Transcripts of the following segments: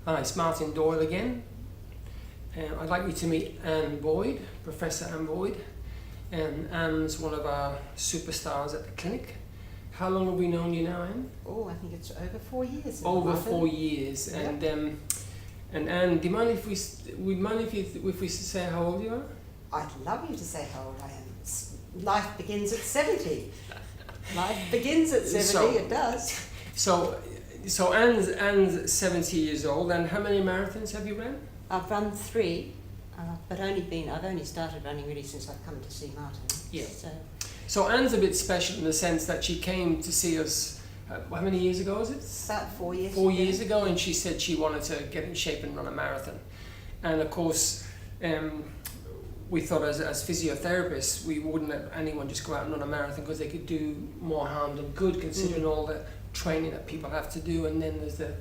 Hi, it's Martin Doyle again. I'd like you to meet Anne Boyd, Professor Anne Boyd. And Anne's one of our superstars at the clinic. How long have we known you now, Anne? Oh, I think it's over 4 years now. Over Martin. 4 years. Yep. And Anne, do you mind if we say how old you are? I'd love you to say how old I am. Life begins at 70. Life begins at 70, it does. So Anne's 70 years old, and how many marathons have you run? I've run 3, but I've only started running really since I've come to see Martin. Yeah. So So Anne's a bit special in the sense that she came to see us, how many years ago was it? about 4 years. 4 years ago, and she said she wanted to get in shape and run a marathon. And of course, we thought as physiotherapists, we wouldn't let anyone just go out and run a marathon because they could do more harm than good, considering all the training that people have to do. And then there's the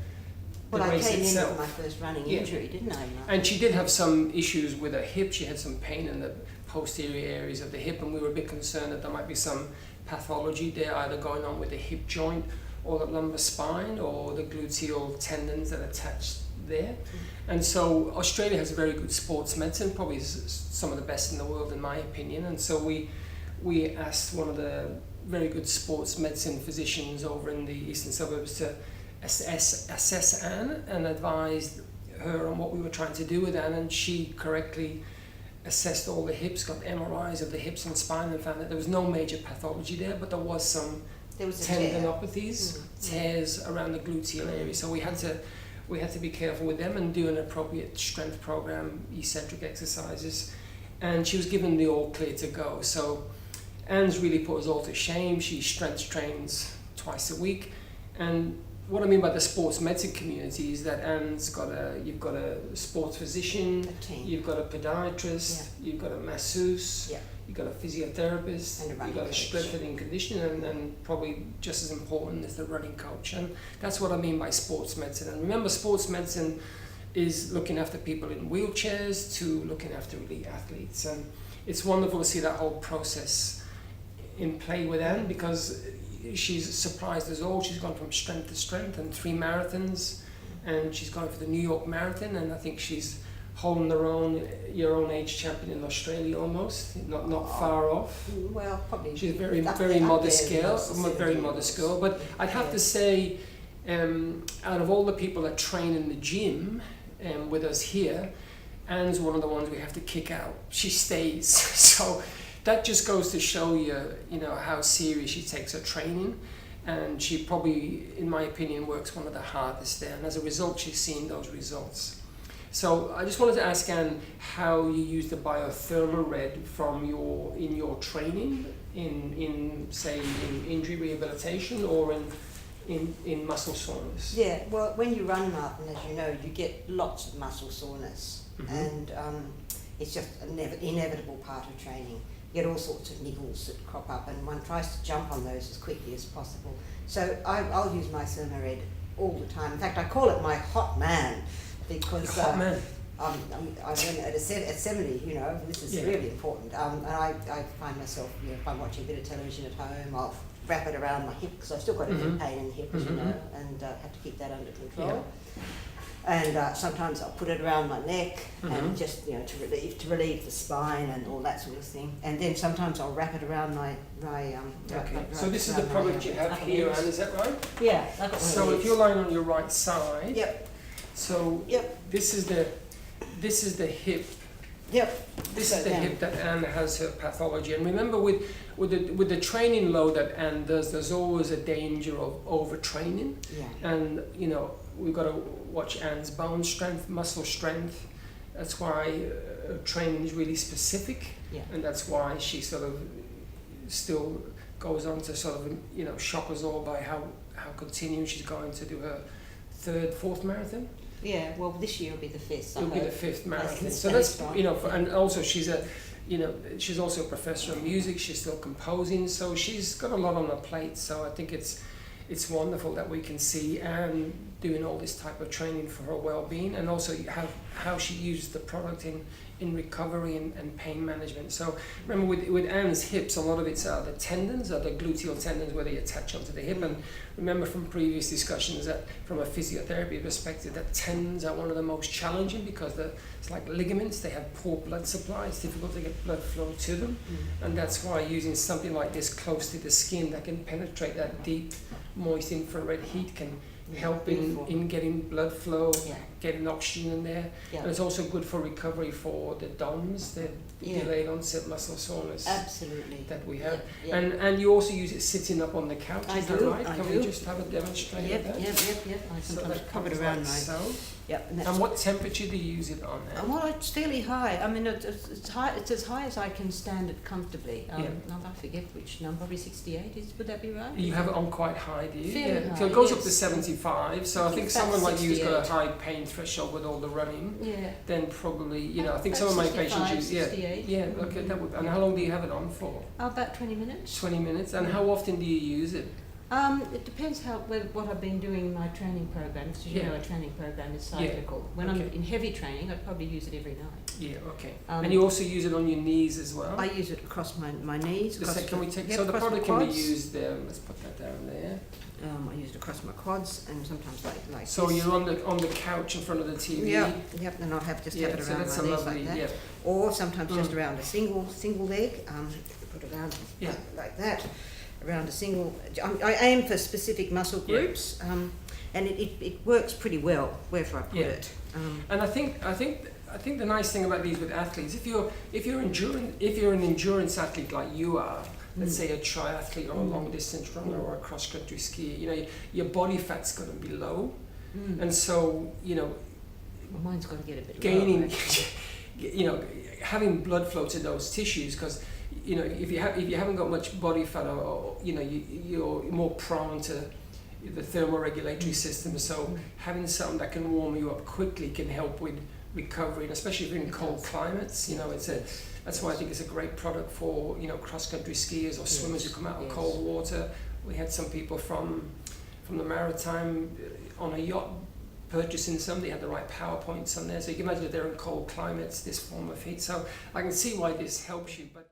Well, I race came in itself. with my first running Yeah. injury, didn't I, Martin? And she did have some issues with her hip. She had some pain in the posterior areas of the hip, and we were a bit concerned that there might be some pathology there, either going on with the hip joint or the lumbar spine or the gluteal tendons that attach there. And so Australia has a very good sports medicine, probably some of the best in the world in my opinion. And so we asked one of the very good sports medicine physicians over in the eastern suburbs to assess Anne and advised her on what we were trying to do with Anne, and she correctly assessed all the hips, got MRIs of the hips and spine, and found that there was no major pathology there, but there was some There was a tear. tendinopathies, tears around the gluteal area. So we had to be careful with them and do an appropriate strength program, eccentric exercises, and she was given the all clear to go. So Anne's really put us all to shame. She strength trains twice a week, and what I mean by the sports medicine community is that you've got a sports physician, A team. you've got a podiatrist, you've got a masseuse, Yeah. you've got a physiotherapist, And a running you've got a coach. strengthening conditioner, and probably just as important is the running coach. And that's what I mean by sports medicine. And remember, sports medicine is looking after people in wheelchairs to looking after elite athletes. And it's wonderful to see that whole process in play with Anne, because she's surprised us all. She's gone from strength to strength and 3 marathons, and she's going for the New York Marathon, and I think she's holding your own age champion in Australia almost, not far off. Well, probably. She's a very up modest there, girl, most a very 70 modest years. girl. But I'd have to say, out of all the people that train in the gym with us here, Anne's one of the ones we have to kick out. She stays. So that just goes to show you know, how serious she takes her training. And she probably, in my opinion, works one of the hardest there. And as a result, she's seen those results. So I just wanted to ask Anne how you use the Biotherma Red in your training, in injury rehabilitation or in muscle soreness. Yeah, well, when you run, Martin, as you know, you get lots of muscle soreness, and it's just an inevitable part of training. You get all sorts of niggles that crop up, and one tries to jump on those as quickly as possible. So I'll use my Thermared all the time. In fact, I call it my hot man, because Hot man. I mean, at 70, you know, this is really important. And I find myself, you know, if I'm watching a bit of television at home, I'll wrap it around my hip, because I've still got a bit of pain in the hip, as you know, and have to keep that under control. And sometimes I'll put it around my neck, and just, you know, to relieve the spine and all that sort of thing. And then sometimes I'll wrap it around my So this is the product you have here, Anne, is that right? Yeah, I've got one So of if these. you're lying on your right side, Yep, so yep, this is the hip. yep. This So is the down. hip that Anne has her pathology. And remember, with the training load that Anne does, there's always a danger of overtraining. Yeah. And you know, we've got to watch Anne's bone strength, muscle strength. That's why training is really specific, Yeah. and that's why she sort of still goes on to sort of, you know, shock us all by how continuing she's going to do her 3rd, 4th marathon. Yeah, well, this year will be the 5th. It'll be the 5th marathon. So stay that's, strong. you know, and also she's also a professor of music. She's still composing, so she's got a lot on her plate. So I think it's wonderful that we can see Anne doing all this type of training for her well-being, and also how she uses the product in in recovery and pain management. So remember with Anne's hips, a lot of it's the tendons, or the gluteal tendons where they attach onto the hip. And remember from previous discussions that from a physiotherapy perspective, that tendons are one of the most challenging because it's like ligaments, they have poor blood supply, it's difficult to get blood flow to them. And that's why using something like this close to the skin that can penetrate that deep, moist infrared heat can help in getting blood flow, getting oxygen in there. And it's also good for recovery for the DOMS, the delayed onset muscle soreness. Absolutely. That we have. Yeah. And you also use it sitting up on the couch, is that right? Can we just have a demonstration of that? Yep. I So sometimes that pop it comes around like my... so. Yep. And what temperature do you use it on now? Well, it's fairly high. I mean, it's high. It's as high as I can stand it comfortably. Now I forget which number. Probably 68. Would that be right? You have it on quite high, do you? Fairly high, So it goes up yes. to 75. So I think about someone like you who's got a 68. high pain threshold with all the running, Yeah. then probably, I think About some of my 65, patients use, 68. okay, that would. And how long do you have it on for? About 20 minutes. 20 minutes. And how often do you use it? It depends what I've been doing in my training programs. As you know, a training program is cyclical. When I'm in heavy training, I probably use it every night. Yeah, okay. And you also use it on your knees as well? I use it across my knees. Can we take, so the product can be used there. Let's put that down there. I use it across my quads and sometimes like so this. you're on the couch in front of the TV. Yep. And I'll have it around so that's my a knees lovely, like that. Or sometimes just around a single leg. Put it around like that. Around a single. I aim for specific muscle groups, and it works pretty well wherever I put it. And I think the nice thing about these with athletes, if you're an endurance athlete like you are, let's say a triathlete or a long distance runner or a cross country skier, your body fat's going to be low, and so mine's got to get a bit gaining, low, having blood flow to those tissues, because if you haven't got much body fat, or you're more prone to the thermoregulatory system. So having something that can warm you up quickly can help with recovery, and especially if you're in cold climates. That's why I think it's a great product for cross country skiers or swimmers who come out of cold water. We had some people from the Maritime on a yacht purchasing some. They had the right power points on there, so you can imagine if they're in cold climates, this form of heat. So I can see why this helps you, but